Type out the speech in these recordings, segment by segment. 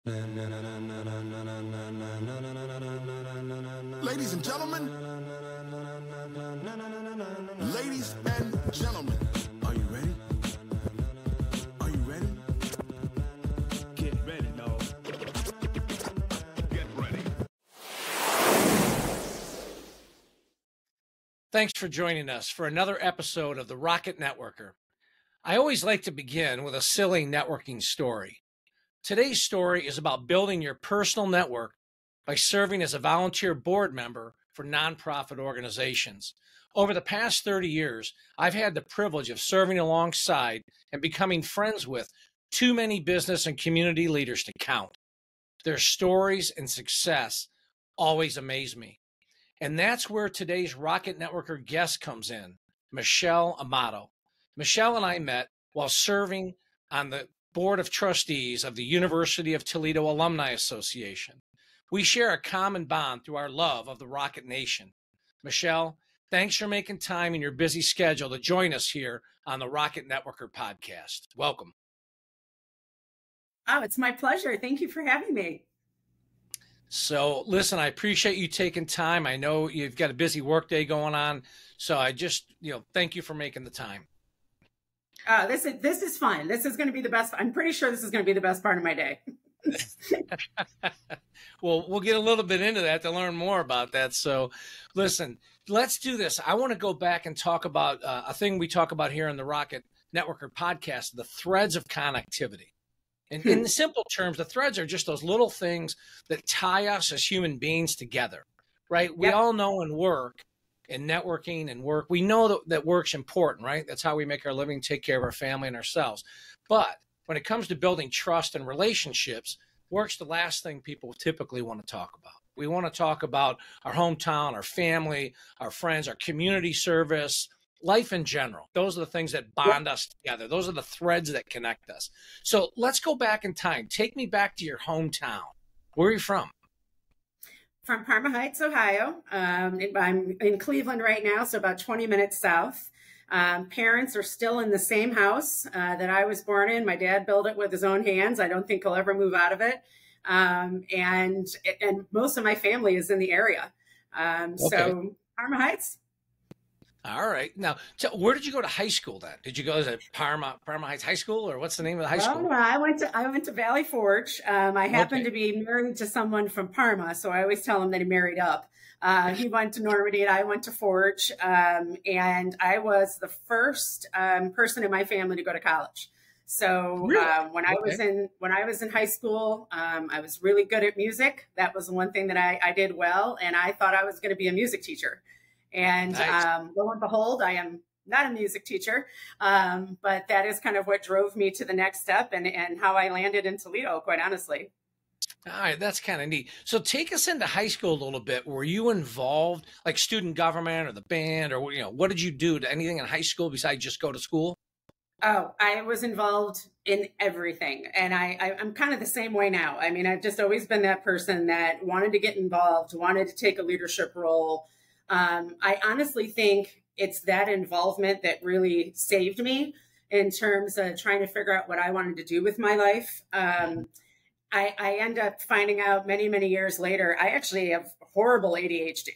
Ladies and gentlemen, ladies and gentlemen, are you ready? Are you ready? Get ready, dog. Get ready. Thanks for joining us for another episode of The Rocket Networker. I always like to begin with a silly networking story. Today's story is about building your personal network by serving as a volunteer board member for nonprofit organizations. Over the past 30 years, I've had the privilege of serving alongside and becoming friends with too many business and community leaders to count. Their stories and success always amaze me. And that's where today's Rocket Networker guest comes in, Michelle Amato. Michelle and I met while serving on the Board of Trustees of the University of Toledo Alumni Association. We share a common bond through our love of the Rocket Nation. Michelle, thanks for making time in your busy schedule to join us here on the Rocket Networker podcast. Welcome. Oh, it's my pleasure. Thank you for having me. So listen, I appreciate you taking time. I know you've got a busy workday going on. So I just, thank you for making the time. This is fun. This is going to be the best. I'm pretty sure this is going to be the best part of my day. Well, we'll get a little bit into that to learn more about that. So listen, let's do this. I want to go back and talk about a thing we talk about here in the Rocket Networker podcast, the threads of connectivity. And in the simple terms, the threads are just those little things that tie us as human beings together, right? We all know in work and networking and work, we know that work's important, right? That's how we make our living, take care of our family and ourselves. But when it comes to building trust and relationships, work's the last thing people typically want to talk about. We want to talk about our hometown, our family, our friends, our community service, life in general. Those are the things that bond us together. Those are the threads that connect us. So let's go back in time. Take me back to your hometown. Where are you from? From Parma Heights, Ohio. I'm in Cleveland right now, so about 20 minutes south. Parents are still in the same house that I was born in. My dad built it with his own hands. I don't think he'll ever move out of it. And most of my family is in the area. So Parma Heights. All right. Now, so where did you go to high school then? Did you go to Parma Heights High School, or what's the name of the high school? No, I went to Valley Forge. I happened to be married to someone from Parma, so I always tell him that he married up. He went to Normandy and I went to Forge, and I was the first person in my family to go to college. So Really? When I was in high school, I was really good at music. That was one thing that I did well, and I thought I was going to be a music teacher. And Nice. lo and behold, I am not a music teacher, but that is kind of what drove me to the next step and how I landed in Toledo, quite honestly. All right, that's kind of neat. So take us into high school a little bit. Were you involved, like student government or the band, or what did you do to anything in high school besides just go to school? Oh, I was involved in everything. And I'm kind of the same way now. I mean, I've just always been that person that wanted to get involved, wanted to take a leadership role. I honestly think it's that involvement that really saved me in terms of trying to figure out what I wanted to do with my life. I end up finding out many, many years later, I actually have horrible ADHD,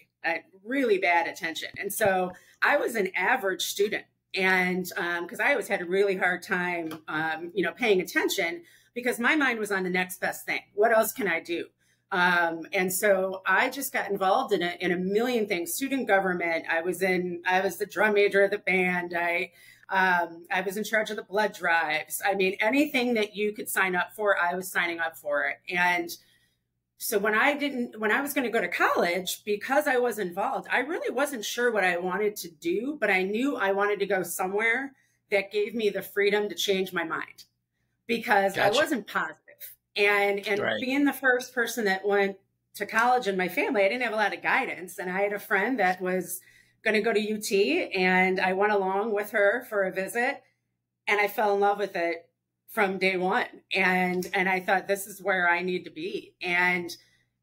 really bad attention. And so I was an average student. And because I always had a really hard time, paying attention because my mind was on the next best thing. What else can I do? And so I just got involved in a million things. Student government. I was the drum major of the band. I was in charge of the blood drives. I mean, anything that you could sign up for, I was signing up for it. And so when I was going to go to college, because I was involved, I really wasn't sure what I wanted to do, but I knew I wanted to go somewhere that gave me the freedom to change my mind because Gotcha. I wasn't positive. And Right. being the first person that went to college in my family, I didn't have a lot of guidance. And I had a friend that was going to go to UT, and I went along with her for a visit, and I fell in love with it from day one. And I thought, this is where I need to be. And,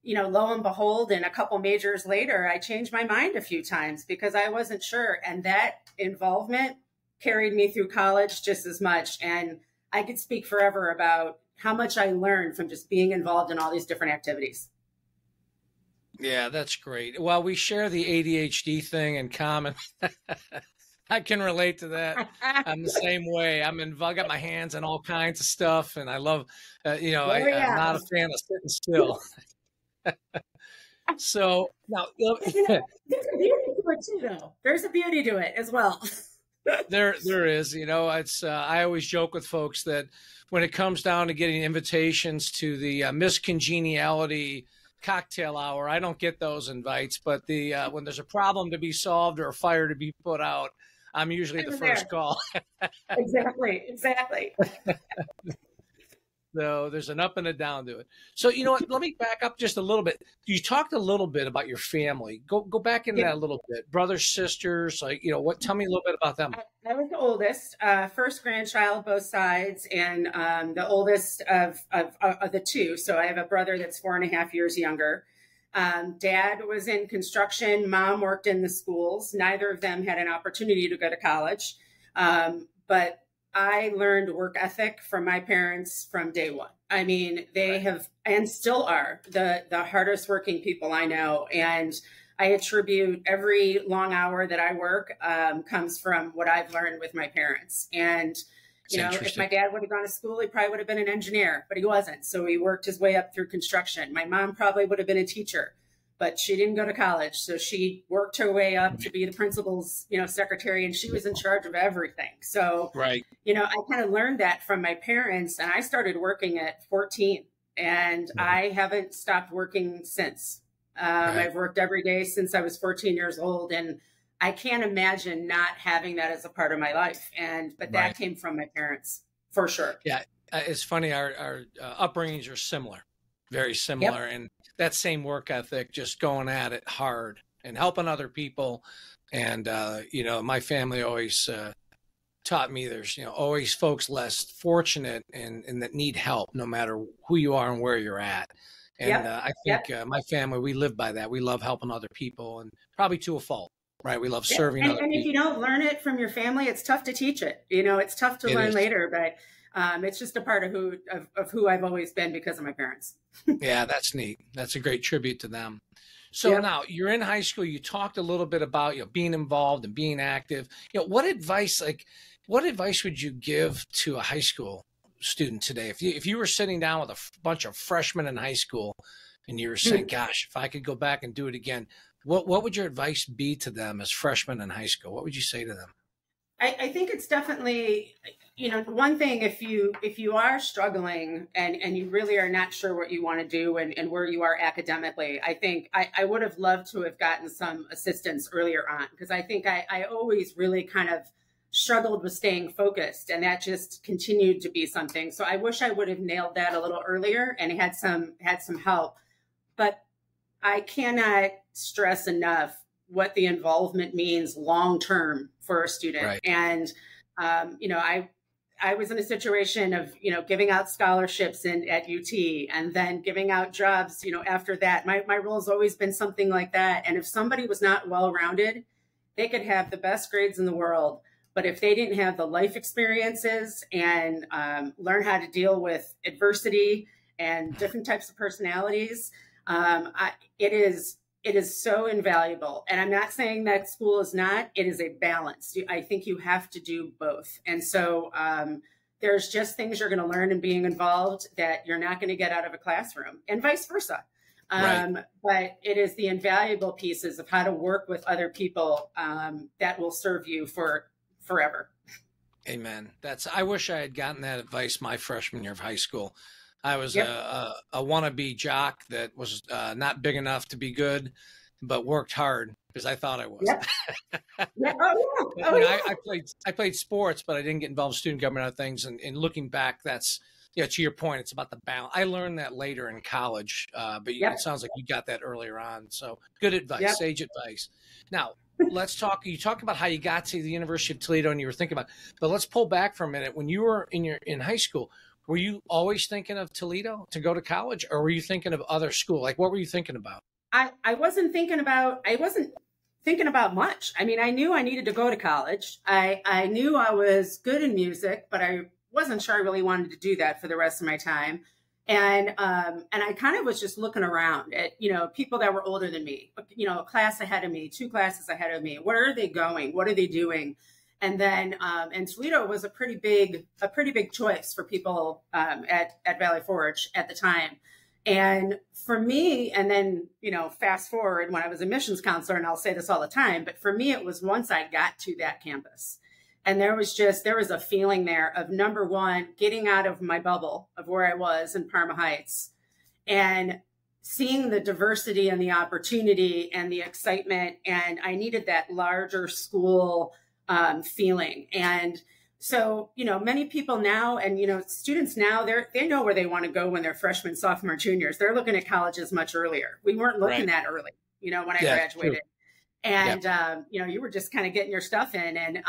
lo and behold, and a couple majors later, I changed my mind a few times because I wasn't sure. And that involvement carried me through college just as much. And I could speak forever about how much I learned from just being involved in all these different activities. Yeah, that's great. Well, we share the ADHD thing in common. I can relate to that. I'm the same way. I got my hands on all kinds of stuff, and I love, Oh I'm yeah. not a fan of sitting still. So now, You know, there's a beauty to it too, though. There's a beauty to it as well. there is, it's, I always joke with folks that when it comes down to getting invitations to the Miss Congeniality cocktail hour, I don't get those invites, but when there's a problem to be solved or a fire to be put out, I'm usually the first call. Exactly. So there's an up and a down to it. So you know what? Let me back up just a little bit. You talked a little bit about your family. Go back into that a little bit. Brothers, sisters, what? Tell me a little bit about them. I was the oldest, first grandchild, both sides, and the oldest of the two. So I have a brother that's 4.5 years younger. Dad was in construction. Mom worked in the schools. Neither of them had an opportunity to go to college. But I learned work ethic from my parents from day one. I mean, they have and still are the hardest working people I know. And I attribute every long hour that I work comes from what I've learned with my parents. And, if my dad would have gone to school, he probably would have been an engineer, but he wasn't. So he worked his way up through construction. My mom probably would have been a teacher, but she didn't go to college. So she worked her way up to be the principal's, secretary, and she was in charge of everything. So, right. I kind of learned that from my parents, and I started working at 14, and I haven't stopped working since. I've worked every day since I was 14 years old, and I can't imagine not having that as a part of my life. But that came from my parents for sure. Yeah. It's funny. Our upbringings are similar, very similar. Yep. And that same work ethic, just going at it hard and helping other people. And, my family always taught me there's, always folks less fortunate and that need help no matter who you are and where you're at. And I think my family, we live by that. We love helping other people, and probably to a fault, right? We love serving other people. And if you don't learn it from your family, it's tough to teach it. It's tough to learn later, but it's just a part of who I've always been because of my parents. Yeah, that's neat. That's a great tribute to them. So now you're in high school. You talked a little bit about being involved and being active. What advice would you give to a high school student today? If you were sitting down with a bunch of freshmen in high school and you were saying, gosh, if I could go back and do it again, what would your advice be to them as freshmen in high school? What would you say to them? I think it's definitely, one thing, if you are struggling and you really are not sure what you want to do and where you are academically, I think I would have loved to have gotten some assistance earlier on, because I think I always really kind of struggled with staying focused, and that just continued to be something. So I wish I would have nailed that a little earlier and had some help. But I cannot stress enough what the involvement means long term for a student. Right. And I was in a situation of giving out scholarships at UT, and then giving out jobs after that. My role has always been something like that. And if somebody was not well rounded, they could have the best grades in the world, but if they didn't have the life experiences and learn how to deal with adversity and different types of personalities, it is so invaluable. And I'm not saying that school is not. It is a balance. I think you have to do both. And so there's just things you're going to learn in being involved that you're not going to get out of a classroom, and vice versa. But it is the invaluable pieces of how to work with other people that will serve you for forever. Amen. I wish I had gotten that advice my freshman year of high school. I was a wannabe jock that was not big enough to be good, but worked hard because I thought I was. I played sports, but I didn't get involved in student government or things. And looking back, that's, to your point, it's about the balance. I learned that later in college, but it sounds like you got that earlier on. So good advice, sage advice. Now, let's talk. You talk about how you got to the University of Toledo and you were thinking about, but let's pull back for a minute. When you were in high school, were you always thinking of Toledo to go to college, or were you thinking of other school? Like, what were you thinking about? I wasn't thinking about much. I mean, I knew I needed to go to college. I knew I was good in music, but I wasn't sure I really wanted to do that for the rest of my time. And I kind of was just looking around at, people that were older than me, a class ahead of me, 2 classes ahead of me. Where are they going? What are they doing? And then, and Toledo was a pretty big choice for people at Valley Forge at the time. And for me, and then, fast forward when I was a missions counselor, and I'll say this all the time, but for me, it was once I got to that campus. And there was a feeling there of, number one, getting out of my bubble of where I was in Parma Heights and seeing the diversity and the opportunity and the excitement. And I needed that larger school feeling. And so, many people now and, students now, they know where they want to go when they're freshmen, sophomore, juniors. They're looking at colleges much earlier. We weren't looking that early, when I graduated. True. And, you were just kind of getting your stuff in.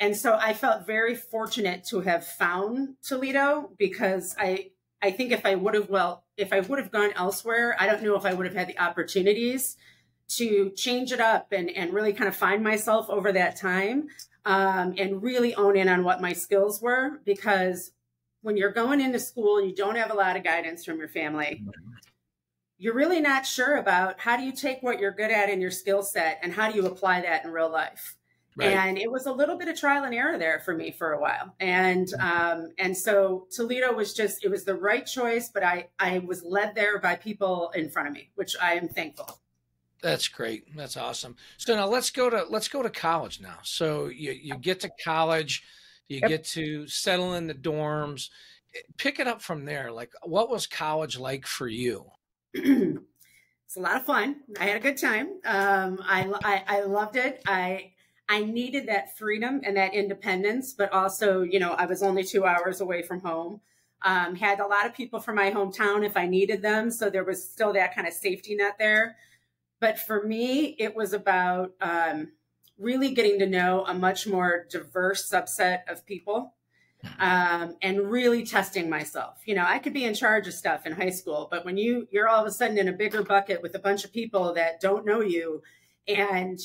And so I felt very fortunate to have found Toledo, because I think if I would have gone elsewhere, I don't know if I would have had the opportunities to change it up and really kind of find myself over that time, and really own in on what my skills were. Because when you're going into school and you don't have a lot of guidance from your family, you're really not sure about how do you take what you're good at in your skill set and how do you apply that in real life. Right. And it was a little bit of trial and error there for me for a while. And so Toledo was it was the right choice, but I was led there by people in front of me, which I am thankful. That's great. That's awesome. So now let's go to college now. So you get to college, you get to settle in the dorms, pick it up from there. Like, what was college like for you? It's a lot of fun. I had a good time. I loved it. I needed that freedom and that independence, but also, I was only 2 hours away from home. Had a lot of people from my hometown if I needed them. So there was still that kind of safety net there. But for me, it was about really getting to know a much more diverse subset of people, and really testing myself. I could be in charge of stuff in high school, but when you're all of a sudden in a bigger bucket with a bunch of people that don't know you, and,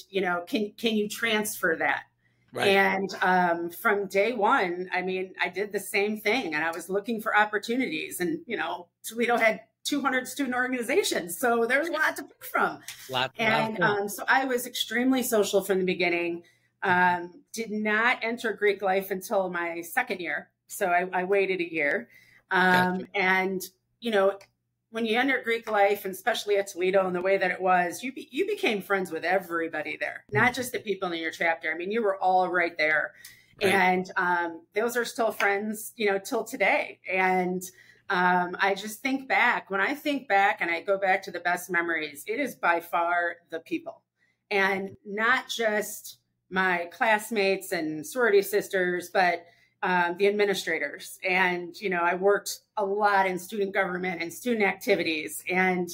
can you transfer that? Right. And from day one, I did the same thing, and I was looking for opportunities. And, Toledo had 200 student organizations, so there's a lot to pick from. So I was extremely social from the beginning. Did not enter Greek life until my second year, so I waited a year. Gotcha. And, when you enter Greek life, and especially at Toledo and the way that it was, you became friends with everybody there, not just the people in your chapter. You were all right there. Right. And those are still friends, till today. And I just think back, when I think back and I go back to the best memories, it is by far the people, and not just my classmates and sorority sisters, but the administrators. And, I worked a lot in student government and student activities. And,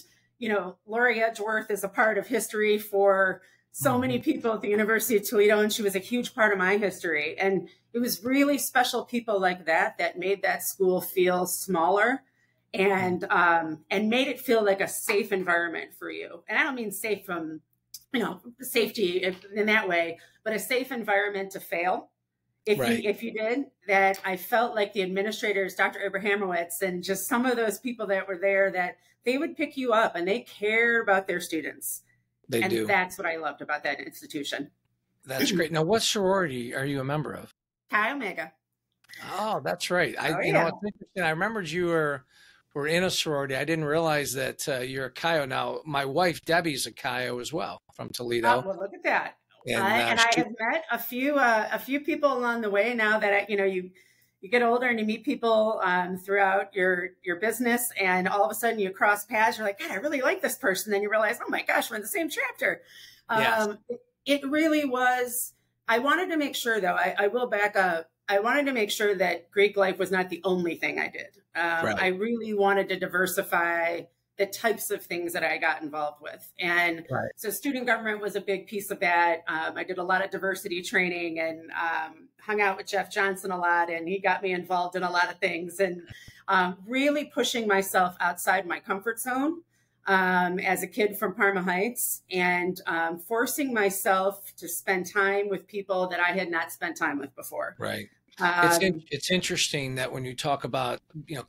Lori Edgeworth is a part of history for so many people at the University of Toledo, and she was a huge part of my history. And it was really special people like that made that school feel smaller and made it feel like a safe environment for you. And I don't mean safe from, safety in that way, but a safe environment to fail. If you did that, I felt like the administrators, Dr. Abrahamowitz, and just some of those people that were there, that they would pick you up and they care about their students. They do. That's what I loved about that institution. That's great. Now, what sorority are you a member of? Chi Omega. Oh, that's right. It's interesting. I remembered you were in a sorority. I didn't realize that you're a Chi. Now, my wife, Debbie's a Chi as well, from Toledo. Oh, well, look at that. And I have met a few people along the way now that, you get older and you meet people throughout your business, and all of a sudden you cross paths. You're like, God, I really like this person. Then you realize, oh my gosh, we're in the same chapter. Yes. It really was. I wanted to make sure, though, I will back up. I wanted to make sure that Greek life was not the only thing I did. I really wanted to diversify the types of things that I got involved with. And so student government was a big piece of that. I did a lot of diversity training and hung out with Jeff Johnson a lot, and he got me involved in a lot of things, and really pushing myself outside my comfort zone as a kid from Parma Heights, and forcing myself to spend time with people that I had not spent time with before. Right. It's interesting that when you talk about,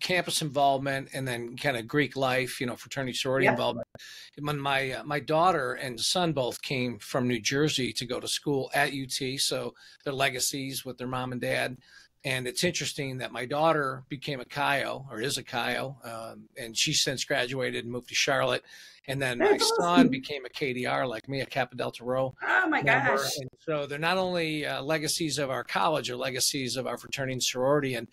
campus involvement and then kind of Greek life, fraternity sorority Yep. involvement. When my daughter and son both came from New Jersey to go to school at UT, so their legacies with their mom and dad. And it's interesting that my daughter became a Chi-O, or is a Chi-O, and she's since graduated and moved to Charlotte. And then my That's son awesome. became a KDR, like me, a Kappa Delta Rho Oh my member. gosh. And so they're not only legacies of our college, or legacies of our fraternity and sorority. And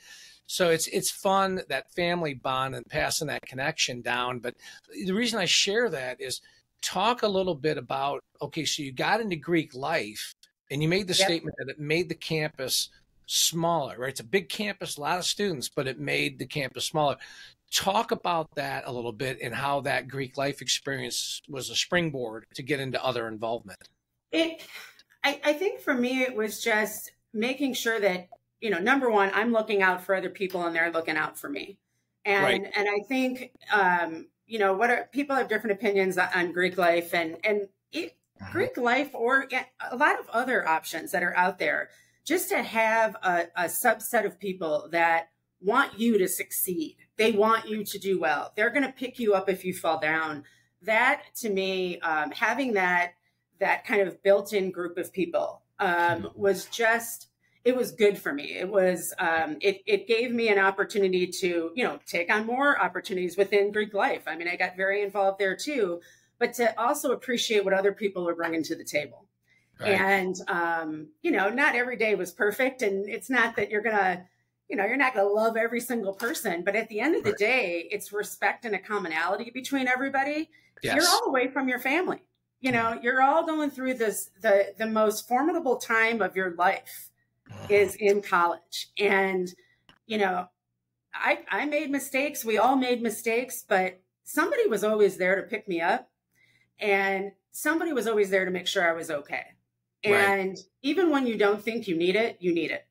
so it's fun, that family bond and passing that connection down. But the reason I share that is, talk a little bit about, okay, so you got into Greek life and you made the Yep. statement that it made the campus smaller, right? It's a big campus, a lot of students, but it made the campus smaller. Talk about that a little bit, and how that Greek life experience was a springboard to get into other involvement. I think for me, it was just making sure that, number one, I'm looking out for other people and they're looking out for me. And, Right. and I think, people have different opinions on Greek life and Greek life, or a lot of other options that are out there, just to have a subset of people that want you to succeed. They want you to do well. They're going to pick you up if you fall down. That, to me, having that kind of built-in group of people was just, it was good for me. It was, it gave me an opportunity to, take on more opportunities within Greek life. I mean, I got very involved there too, but to also appreciate what other people are bringing to the table. Right. And, not every day was perfect. And it's not that you're not going to love every single person, but at the end of the Right. day, it's respect and a commonality between everybody. Yes. You're all away from your family. You're all going through this, the most formidable time of your life is in college. And, I made mistakes. We all made mistakes, but somebody was always there to pick me up, and somebody was always there to make sure I was okay. Right. And even when you don't think you need it, you need it.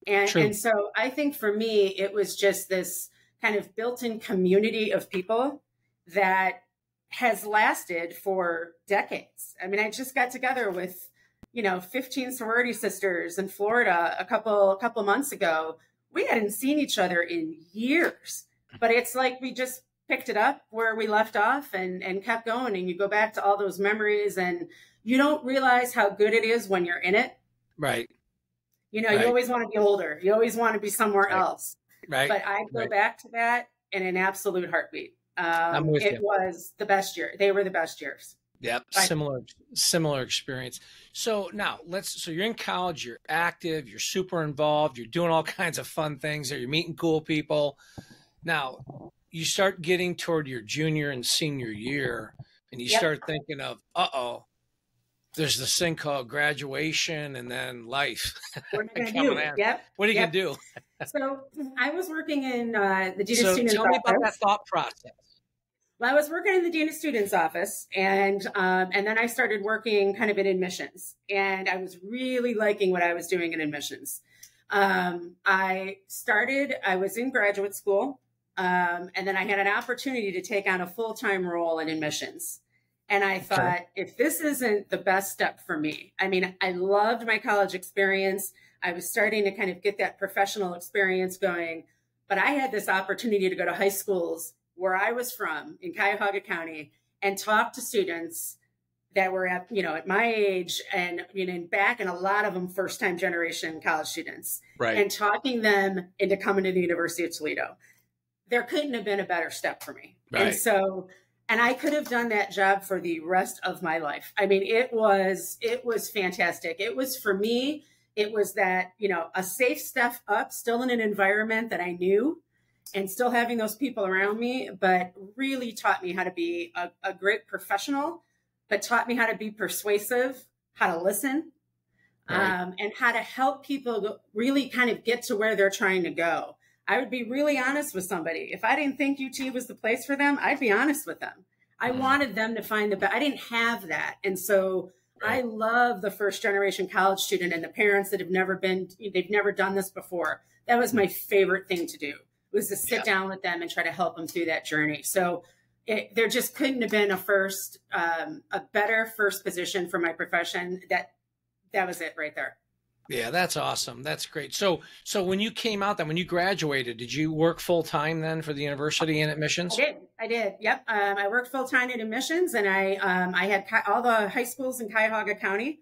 And so I think for me, it was just this kind of built-in community of people that has lasted for decades. I mean, I just got together with, 15 sorority sisters in Florida a couple months ago. We hadn't seen each other in years, but it's like we just picked it up where we left off and kept going. And you go back to all those memories, and you don't realize how good it is when you're in it. Right. You Right. always want to be older. You always want to be somewhere Right. else. Right. But I go Right. back to that in an absolute heartbeat. I'm with It you. was the best year. They were the best years. Yep. Right. Similar experience. So now so you're in college, you're active, you're super involved, you're doing all kinds of fun things there, you're meeting cool people. Now you start getting toward your junior and senior year, and you Yep. start thinking of, there's this thing called graduation and then life. What are you going to Coming do? at- Yep. What are you Yep. going to do? So I was working in the Dean of So Students tell me about that office. thought process. Well, I was working in the Dean of Students office, and then I started working kind of in admissions, and I was really liking what I was doing in admissions. I was in graduate school, and then I had an opportunity to take on a full-time role in admissions. And I thought, if this isn't the best step for me, I mean, I loved my college experience. I was starting to kind of get that professional experience going, but I had this opportunity to go to high schools where I was from in Cuyahoga County and talk to students that were at my age, and back, and a lot of them first-time generation college students, Right. and talking them into coming to the University of Toledo. There couldn't have been a better step for me. Right. And I could have done that job for the rest of my life. I mean, it was fantastic. It was, for me, it was that, a safe step up, still in an environment that I knew, and still having those people around me, but really taught me how to be a great professional, but taught me how to be persuasive, how to listen, Right. and how to help people really kind of get to where they're trying to go. I would be really honest with somebody. If I didn't think UT was the place for them, I'd be honest with them. I wanted them to find the best. I didn't have that. And so I love the first generation college student and the parents that they've never done this before. That was my favorite thing to do, was to sit down with them and try to help them through that journey. So there just couldn't have been a better first position for my profession. That was it right there. Yeah, that's awesome. That's great. So when you came out then, when you graduated, did you work full time then for the university in I admissions? did. I did. Yep. I worked full time in admissions, and I had all the high schools in Cuyahoga County,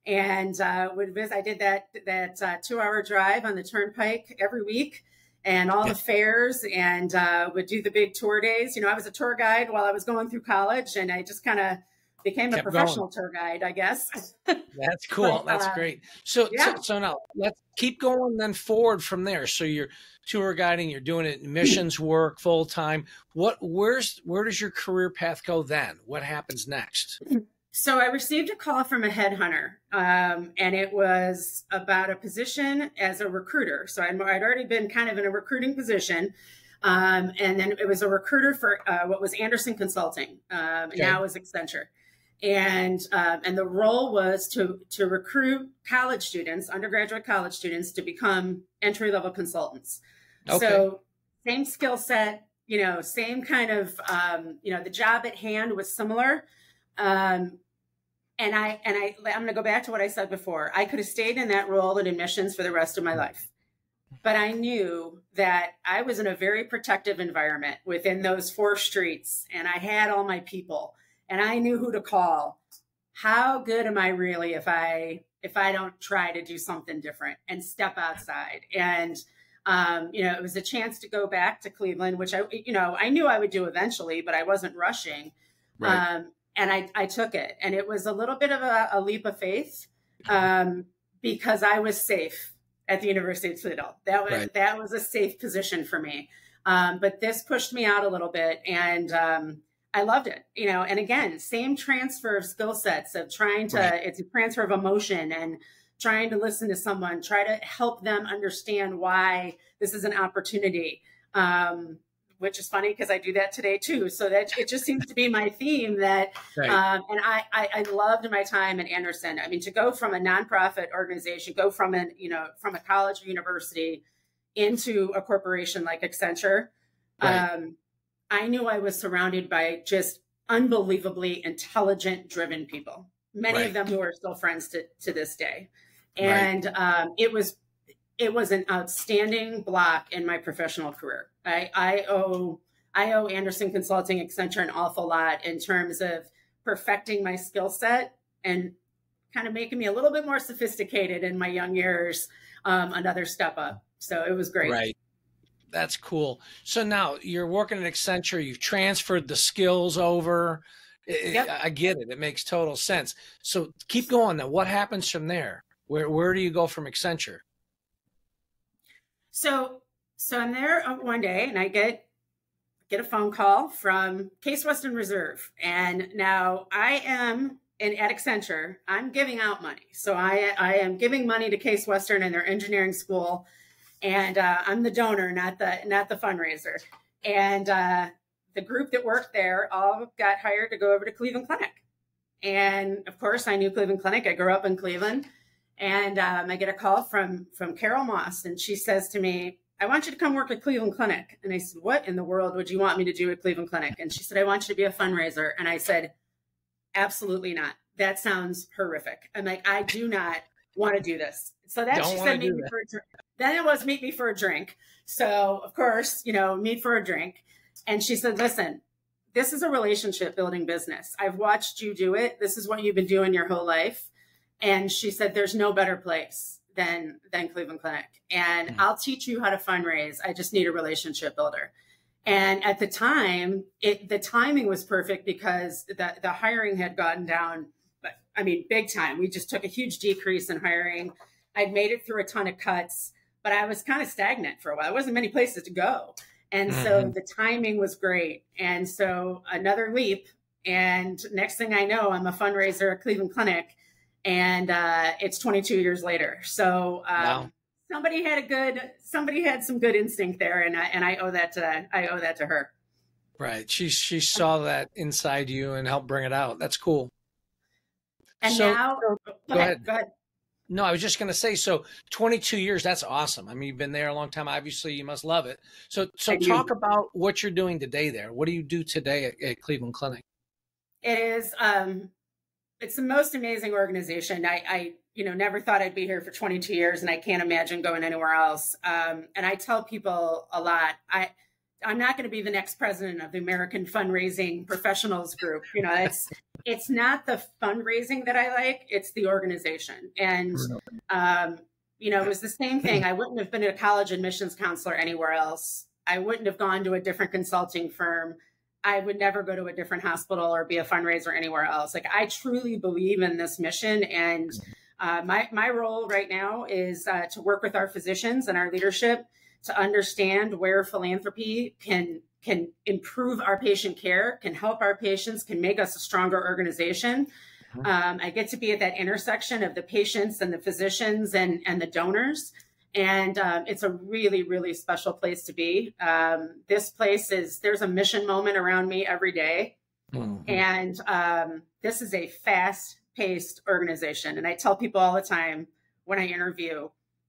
and would visit. I did that 2 hour drive on the turnpike every week, and all Yeah. the fairs, and would do the big tour days. I was a tour guide while I was going through college, and I just kind of became a Kept going. professional tour guide, I guess. That's cool. But That's great. So, so, yeah. so now let's keep going then forward from there. So you're tour guiding, you're doing it missions work full time. Where does your career path go then? What happens next? So I received a call from a headhunter, and it was about a position as a recruiter. So I'd already been kind of in a recruiting position, and then it was a recruiter for what was Anderson Consulting, Okay. now is Accenture, and the role was to recruit college students, undergraduate college students, to become entry level consultants. Okay. So same skill set, same kind of the job at hand was similar. And I'm going to go back to what I said before. I could have stayed in that role in admissions for the rest of my life, but I knew that I was in a very protective environment within those four streets, and I had all my people, and I knew who to call. How good am I really if I don't try to do something different and step outside? And it was a chance to go back to Cleveland, which I knew I would do eventually, but I wasn't rushing. Right. And I took it, and it was a little bit of a leap of faith, because I was safe at the University of Toledo. That was a safe position for me. But this pushed me out a little bit, and I loved it. And again, same transfer of skill sets of trying to. It's a transfer of emotion and trying to listen to someone, try to help them understand why this is an opportunity. Which is funny because I do that today too. So that it just seems to be my theme that, and I loved my time at Anderson. I mean, to go from a nonprofit organization, go from from a college or university into a corporation like Accenture. I knew I was surrounded by just unbelievably intelligent, driven people, many of them who are still friends to this day. And it was an outstanding block in my professional career. I owe Anderson Consulting, Accenture an awful lot in terms of perfecting my skill set and kind of making me a little bit more sophisticated in my young years, another step up. So it was great. Right. That's cool. So now you're working at Accenture, you've transferred the skills over. Yep. I get it. It makes total sense. So keep going now. What happens from there? Where do you go from Accenture? So I'm there one day, and I get a phone call from Case Western Reserve. And now I am at Accenture, I'm giving out money. So I am giving money to Case Western and their engineering school. And I'm the donor, not the fundraiser. And the group that worked there all got hired to go over to Cleveland Clinic. And of course, I knew Cleveland Clinic. I grew up in Cleveland. And I get a call from Carol Moss, and she says to me, I want you to come work at Cleveland Clinic. And I said, what in the world would you want me to do at Cleveland Clinic? And she said, I want you to be a fundraiser. And I said, absolutely not. That sounds horrific. I'm like, I do not want to do this. So that she said, meet me for a drink. Then it was meet me for a drink. So of course, meet for a drink. And she said, listen, this is a relationship building business. I've watched you do it. This is what you've been doing your whole life. And she said, there's no better place than Cleveland Clinic. And I'll teach you how to fundraise. I just need a relationship builder. And at the time, the timing was perfect because the hiring had gotten down, I mean, big time. We just took a huge decrease in hiring. I'd made it through a ton of cuts, but I was kind of stagnant for a while. There wasn't many places to go. And so the timing was great. And so another leap. And next thing I know, I'm a fundraiser at Cleveland Clinic. And it's 22 years later. So Wow. somebody had some good instinct there, and I owe that to her. Right. She saw that inside you and helped bring it out. That's cool. And So- now, Go ahead. Go ahead. No, I was just going to say, so 22 years, that's awesome. I mean, you've been there a long time. Obviously, you must love it. So I do. talk about what you're doing today there. What do you do today at Cleveland Clinic? It is, it's the most amazing organization. I never thought I'd be here for 22 years, and I can't imagine going anywhere else. And I tell people a lot, I'm not going to be the next president of the American Fundraising Professionals Group. It's not the fundraising that I like, it's the organization. And, it was the same thing. I wouldn't have been a college admissions counselor anywhere else. I wouldn't have gone to a different consulting firm. I would never go to a different hospital or be a fundraiser anywhere else. Like, I truly believe in this mission. And my role right now is to work with our physicians and our leadership to understand where philanthropy can improve our patient care, can help our patients, can make us a stronger organization. I get to be at that intersection of the patients and the physicians and the donors. And it's a really, really special place to be. This place there's a mission moment around me every day. And this is a fast-paced organization. And I tell people all the time when I interview,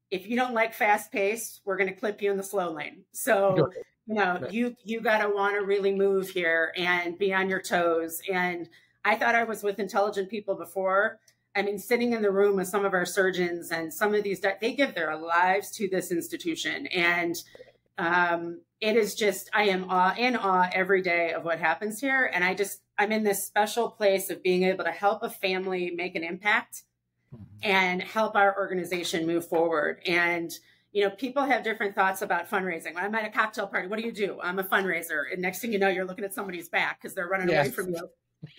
if you don't like fast-paced, we're going to clip you in the slow lane. So, you got to want to really move here and be on your toes. And I thought I was with intelligent people before. I mean, sitting in the room with some of our surgeons and some of these, they give their lives to this institution. And it is just, I am in awe every day of what happens here. And I'm in this special place of being able to help a family make an impact and help our organization move forward. And, people have different thoughts about fundraising. When I'm at a cocktail party, what do? I'm a fundraiser. And next thing you know, you're looking at somebody's back because they're running away from you.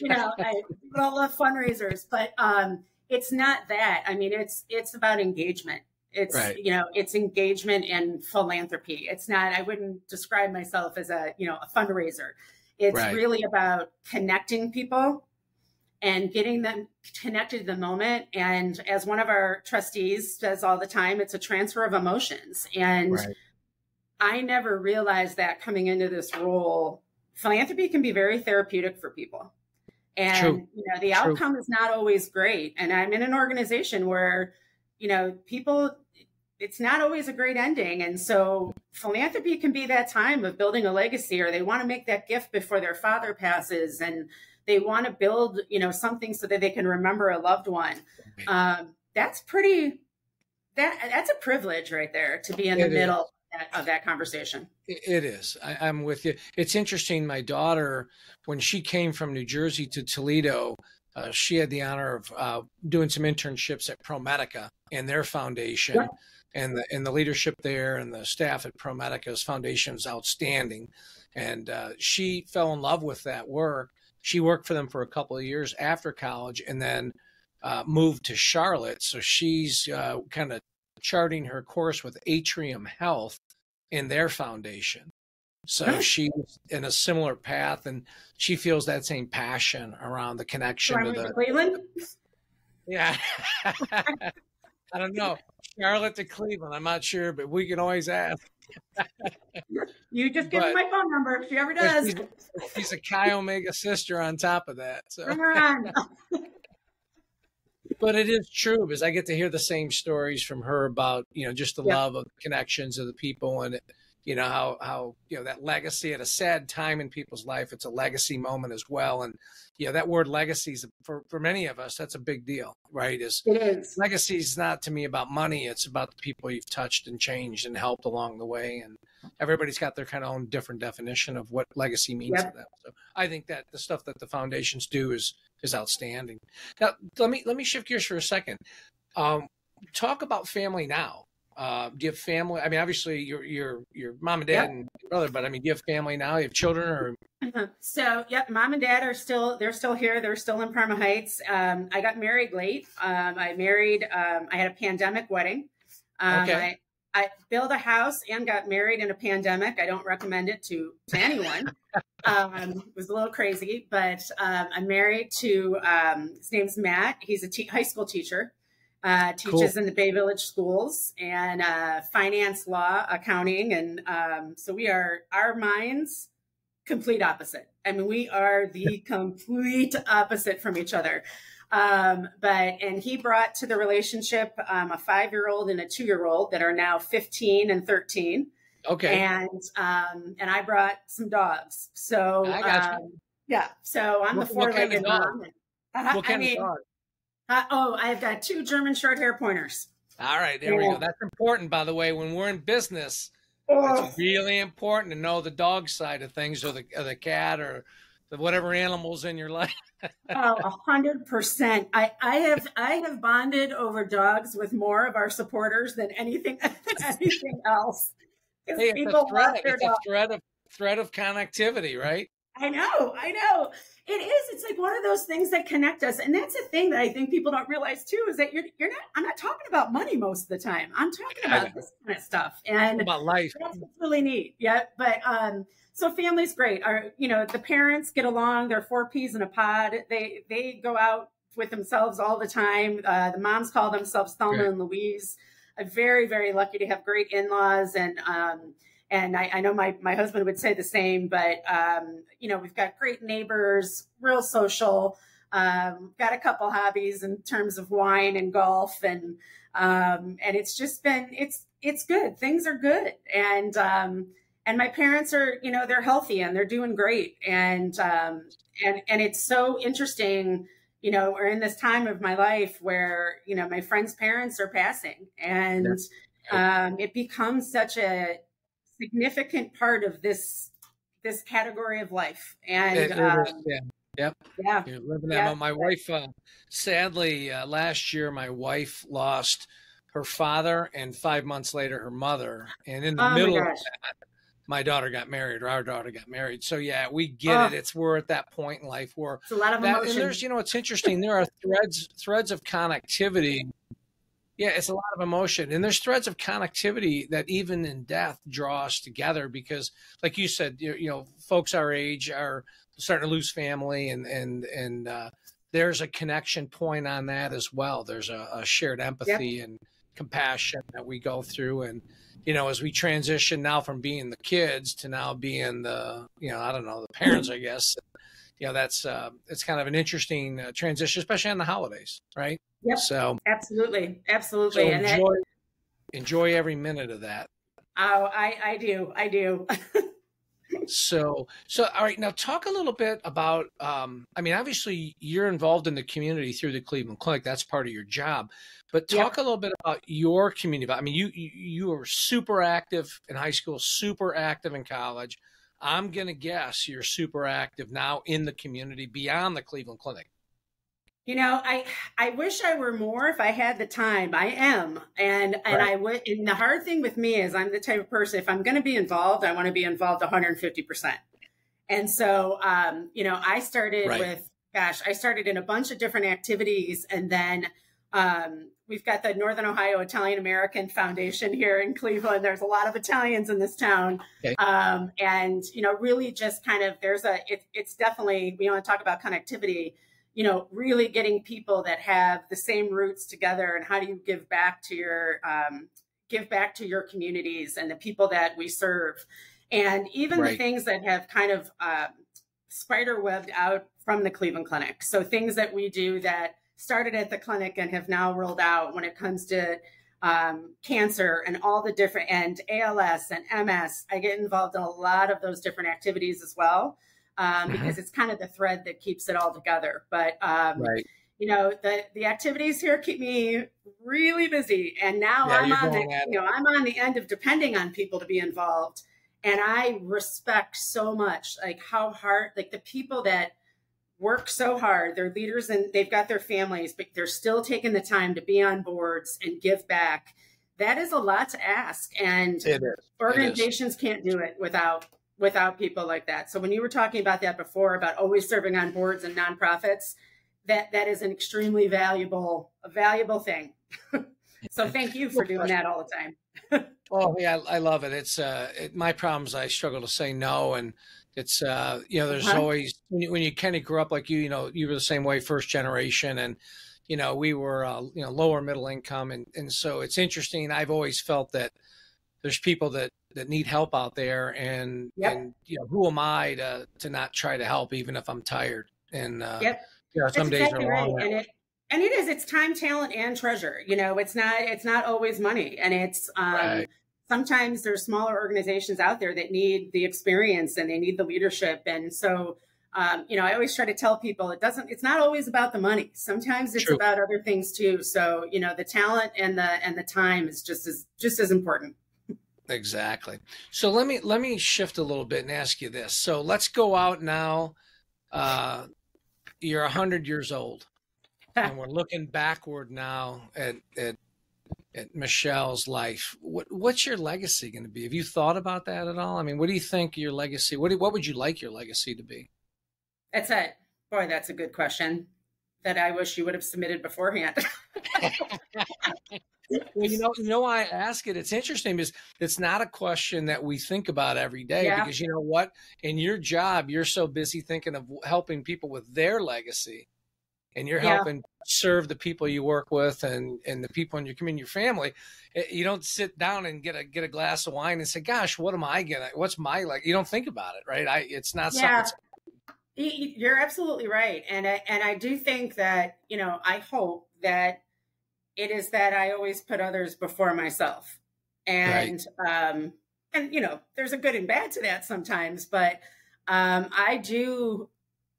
I all love fundraisers, but it's not that. I mean, it's about engagement. It's, it's engagement and philanthropy. It's not, I wouldn't describe myself as a fundraiser. It's really about connecting people and getting them connected to the moment. And as one of our trustees says all the time, it's a transfer of emotions. And I never realized that coming into this role, philanthropy can be very therapeutic for people. And, the outcome is not always great. And I'm in an organization where, people, it's not always a great ending. And so philanthropy can be that time of building a legacy, or they want to make that gift before their father passes, and they want to build, something so that they can remember a loved one. That's a privilege right there to be in the middle of that conversation. It is. I'm with you. It's interesting. My daughter, when she came from New Jersey to Toledo, she had the honor of doing some internships at ProMedica and their foundation, and the leadership there and the staff at ProMedica's foundation is outstanding. And she fell in love with that work. She worked for them for a couple of years after college, and then moved to Charlotte. So she's kind of charting her course with Atrium Health in their foundation. So she's in a similar path, and she feels that same passion around the connection to Cleveland. Yeah. I don't know. Charlotte to Cleveland. I'm not sure, but we can always ask. You just give me my phone number if she ever does. She's a Chi Omega sister on top of that. So. Bring her on. But it is true, because I get to hear the same stories from her about, just the love of the connections of the people, and, how that legacy at a sad time in people's life, it's a legacy moment as well. And, that word legacy is, for many of us, that's a big deal, right? It is. Legacy is not, to me, about money. It's about the people you've touched and changed and helped along the way. And everybody's got their kind of own different definition of what legacy means to them. So I think that the stuff that the foundations do is outstanding. Now, let me shift gears for a second. Talk about family now. Do you have family? I mean, obviously your mom and dad and brother, but I mean, do you have family now? You have children, or? So, mom and dad are still here. They're still in Parma Heights. I got married late. I had a pandemic wedding. I built a house and got married in a pandemic. I don't recommend it to anyone. It was a little crazy, but I'm married to, his name's Matt. He's a high school teacher. Teaches in the Bay Village schools, and finance, law, accounting. And so our minds, complete opposite. I mean, we are the complete opposite from each other. And he brought to the relationship a 5-year-old and a 2-year-old that are now 15 and 13. Okay. And I brought some dogs. So, I got you. so I'm the 4-legged mom. What kind of dog? I've got 2 German short hair pointers. All right, there we go. That's important, by the way. When we're in business, it's really important to know the dog side of things, or the cat, or the whatever animals in your life. Oh, 100%. I have bonded over dogs with more of our supporters than anything else. Hey, People love their it's a dogs. thread of connectivity, right? I know. It is. It's like one of those things that connect us. And that's a thing that I think people don't realize too, is that I'm not talking about money most of the time. I'm talking about this kind of stuff. And about life. That's what's really neat. Yeah. But, so family's great. The parents get along. They're 4 peas in a pod. They go out with themselves all the time. The moms call themselves Thelma and Louise. I'm very, very lucky to have great in-laws, and I know my husband would say the same, but, we've got great neighbors, real social, got a couple hobbies in terms of wine and golf, and it's just been, it's good. Things are good. And my parents are, they're healthy and they're doing great. And it's so interesting, we're in this time of my life where, my friends' parents are passing, and it becomes such a significant part of this category of life. And Yep. Yeah. You're living that moment. My wife, sadly, last year, my wife lost her father, and 5 months later, her mother. And in the middle of that, my daughter got married, or our daughter got married. So yeah, we get it. We're at that point in life where it's a lot of emotion. And there's, it's interesting. There are threads of connectivity. Yeah, it's a lot of emotion, and there's threads of connectivity that even in death draw us together, because, like you said, folks our age are starting to lose family, and there's a connection point on that as well. There's a shared empathy and compassion that we go through, and as we transition now from being the kids to now being the the parents, I guess. That's it's kind of an interesting transition, especially on the holidays, right? Yep. So absolutely. So enjoy every minute of that. Oh, I do. So all right, now talk a little bit about. Obviously you're involved in the community through the Cleveland Clinic. That's part of your job, but talk a little bit about your community. I mean, you were super active in high school, super active in college. I'm going to guess you're super active now in the community beyond the Cleveland Clinic. I wish I were more if I had the time. I am. And I would. And the hard thing with me is I'm the type of person, if I'm going to be involved, I want to be involved 150%. And so, I started I started in a bunch of different activities. And then we've got the Northern Ohio Italian American Foundation here in Cleveland. There's a lot of Italians in this town. Okay. And, really just kind of, it's definitely, we want to talk about connectivity, really getting people that have the same roots together, and how do you give back to your communities and the people that we serve. And even the things that have kind of spider webbed out from the Cleveland Clinic. So things that we do that started at the clinic and have now rolled out when it comes to cancer and all the different, and ALS and MS. I get involved in a lot of those different activities as well, because it's kind of the thread that keeps it all together. But, the activities here keep me really busy. And now I'm on the end of depending on people to be involved. And I respect so much, like how hard, like the people that work so hard, they're leaders and they've got their families, but they're still taking the time to be on boards and give back. That is a lot to ask. And organizations can't do it without people like that. So when you were talking about that before, about always serving on boards and nonprofits, that is an extremely valuable thing. So thank you for doing that all the time. Oh yeah, I love it. It's my problem is I struggle to say no, and it's there's always when you kind of grew up like you were the same way, first generation, and we were lower middle income, and so it's interesting. I've always felt that there's people that need help out there, and who am I to not try to help, even if I'm tired, and some days exactly are long. Right. And it's time, talent, and treasure. It's not always money, and it's sometimes there's smaller organizations out there that need the experience and they need the leadership. And so I always try to tell people it's not always about the money. Sometimes it's True. about other things too. So, the talent and the time is just as important. Exactly. So let me shift a little bit and ask you this. So let's go out now. You're 100 years old, and we're looking backward now at Michelle's life. What's your legacy going to be? Have you thought about that at all? I mean, what do you think your legacy? What would you like your legacy to be? That's a good question that I wish you would have submitted beforehand. Well, you know why I ask it? It's interesting because it's not a question that we think about every day. Yeah. Because you know what? In your job, you're so busy thinking of helping people with their legacy, and you're helping serve the people you work with and the people in your community, your family. You don't sit down and get a glass of wine and say, "Gosh, what am I gonna? What's my like?" You don't think about it, right? It's not something. You're absolutely right, and I do think that I hope that it is that I always put others before myself, and Right. There's a good and bad to that sometimes, but I do.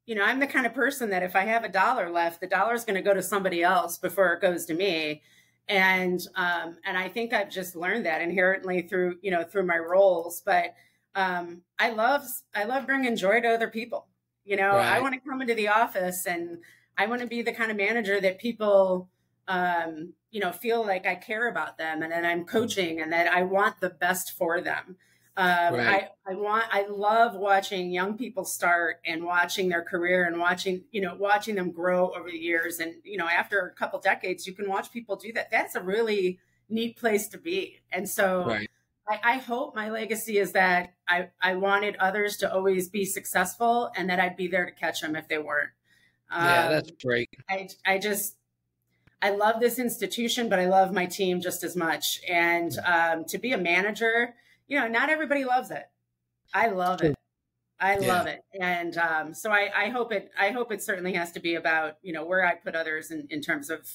I'm the kind of person that if I have $1 left, the dollar is going to go to somebody else before it goes to me. And I think I've just learned that inherently through my roles. But I love bringing joy to other people. Right. I want to come into the office and I want to be the kind of manager that people, feel like I care about them and that I'm coaching and that I want the best for them. Right. I love watching young people start and watching their career and watching them grow over the years. And, after a couple decades, you can watch people do that. That's a really neat place to be. And so Right. I hope my legacy is that I wanted others to always be successful and that I'd be there to catch them if they weren't. Yeah, that's great. I love this institution, but I love my team just as much. And to be a manager, not everybody loves it. I love it. I love it. And so I hope it certainly has to be about, where I put others in terms of,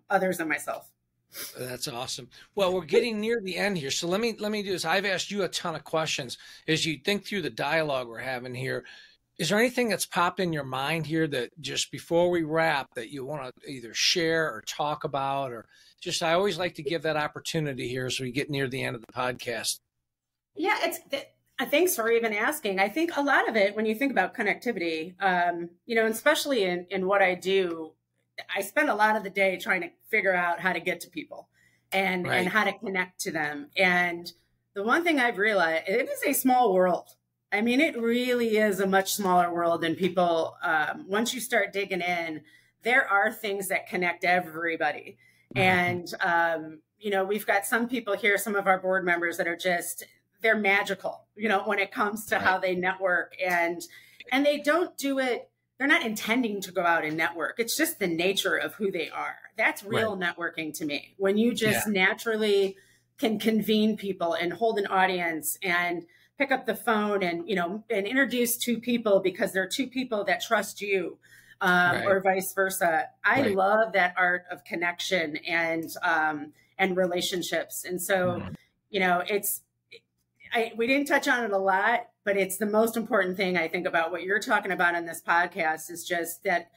others and myself. That's awesome. Well, we're getting near the end here. So let me do this. I've asked you a ton of questions. As you think through the dialogue we're having here, is there anything that's popped in your mind here that just before we wrap that you want to either share or talk about, or just, I always like to give that opportunity here as we get near the end of the podcast. Yeah, thanks for even asking. I think a lot of it, when you think about connectivity, especially in what I do, I spend a lot of the day trying to figure out how to get to people and how to connect to them. And the one thing I've realized, it is a small world. I mean, it really is a much smaller world than people. Once you start digging in, there are things that connect everybody. Mm-hmm. And, we've got some people here, some of our board members that are they're magical, when it comes to how they network and they don't do it. They're not intending to go out and network. It's just the nature of who they are. That's real networking to me. When you just naturally can convene people and hold an audience and pick up the phone and, and introduce two people because they're two people that trust you, or vice versa. I love that art of connection and relationships. And so, we didn't touch on it a lot, but it's the most important thing I think about what you're talking about in this podcast is just that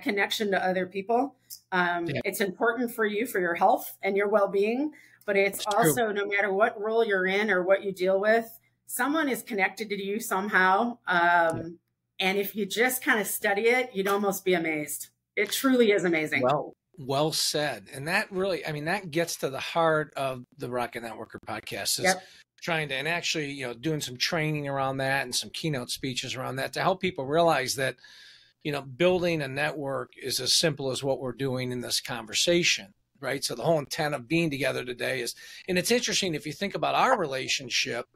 connection to other people. It's important for you, for your health and your well-being, but it's also no matter what role you're in or what you deal with, someone is connected to you somehow. And if you just kind of study it, you'd almost be amazed. It truly is amazing. Well said. And that really, that gets to the heart of the Rocket Networker podcast is trying to, and actually, doing some training around that and some keynote speeches around that to help people realize that, building a network is as simple as what we're doing in this conversation, right? So the whole intent of being together today is, and it's interesting if you think about our relationship,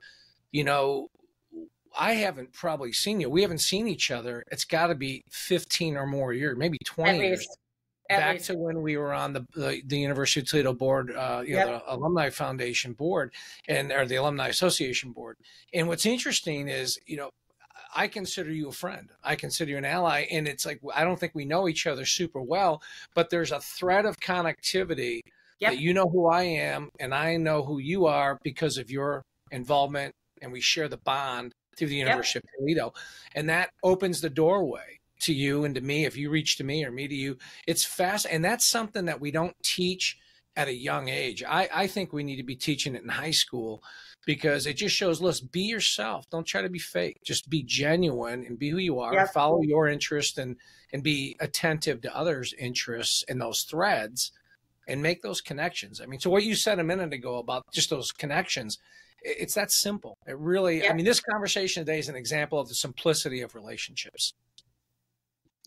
I haven't probably seen you. We haven't seen each other. It's got to be 15 or more years, maybe 20 years. Back to when we were on the University of Toledo board, the Alumni Foundation board or the Alumni Association board. And what's interesting is, I consider you a friend. I consider you an ally. And it's like, I don't think we know each other super well, but there's a thread of connectivity that you know who I am and I know who you are because of your involvement, and we share the bond through the Yep. University of Toledo. And that opens the doorway to you and to me. If you reach to me or me to you, it's fast. And that's something that we don't teach at a young age. I think we need to be teaching it in high school, because it just shows, listen, be yourself. Don't try to be fake. Just be genuine and be who you are. Yep. Follow your interest and be attentive to others' interests and those threads and make those connections. I mean, so what you said a minute ago about just those connections, it's that simple. It really, Yep. I mean, this conversation today is an example of the simplicity of relationships.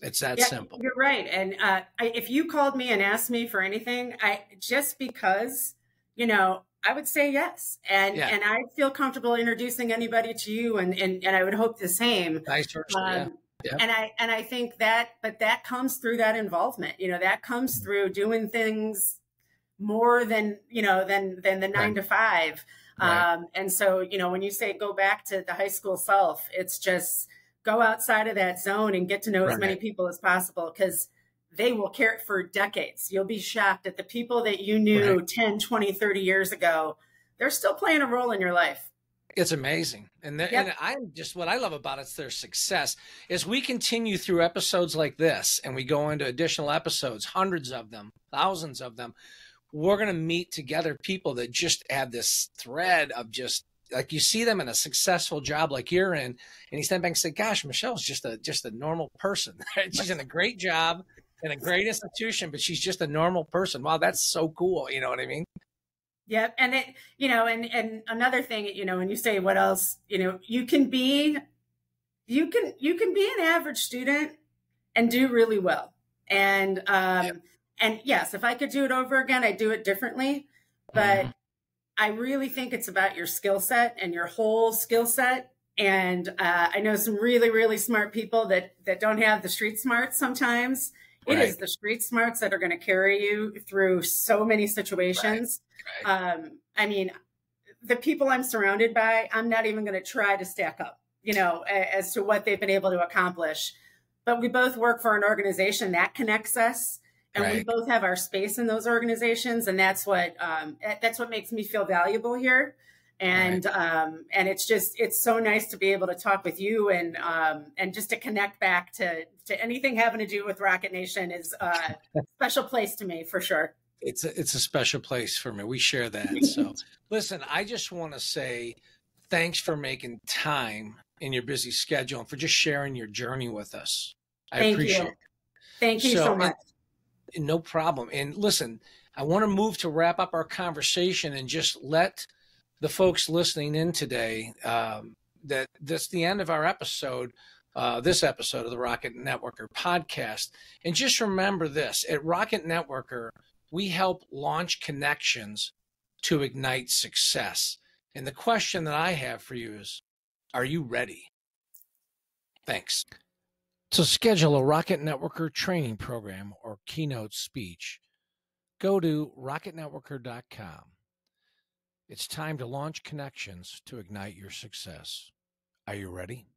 It's that simple. You're right. And if you called me and asked me for anything, just because, I would say yes. And I feel comfortable introducing anybody to you, and I would hope the same. Vice versa. And I think but that comes through that involvement. That comes through doing things more than the 9 to 5. Right. And so, when you say go back to the high school self, it's just go outside of that zone and get to know as many people as possible, because they will carry for decades. You'll be shocked at the people that you knew 10, 20, 30 years ago. They're still playing a role in your life. It's amazing. And what I love about it's their success is we continue through episodes like this, and we go into additional episodes, hundreds of them, thousands of them. We're going to meet together people that just have this thread of just, like, you see them in a successful job like you're in, and you stand back and say, gosh, Michelle's just a normal person. She's in a great job in a great institution, but she's just a normal person. Wow, that's so cool. You know what I mean? Yep. And and another thing, when you say what else, you can be an average student and do really well. And and yes, if I could do it over again, I'd do it differently. But I really think it's about your skill set and your whole skill set. And I know some really, really smart people that don't have the street smarts sometimes. It is the street smarts that are going to carry you through so many situations. Right. I mean, the people I'm surrounded by, I'm not even going to try to stack up, as to what they've been able to accomplish. But we both work for an organization that connects us. And we both have our space in those organizations, and that's what makes me feel valuable here. And and it's so nice to be able to talk with you and just to connect back to anything having to do with Rocket Nation is a special place to me, for sure. It's a special place for me. We share that. So listen, I just want to say thanks for making time in your busy schedule and for just sharing your journey with us. I appreciate it. Thank you so much. No problem. And listen, I want to move to wrap up our conversation and just let the folks listening in today that that's the end of our episode, this episode of the Rocket Networker podcast. And just remember this, at Rocket Networker, we help launch connections to ignite success. And the question that I have for you is, are you ready? Thanks. To schedule a Rocket Networker training program or keynote speech, go to rocketnetworker.com. It's time to launch connections to ignite your success. Are you ready?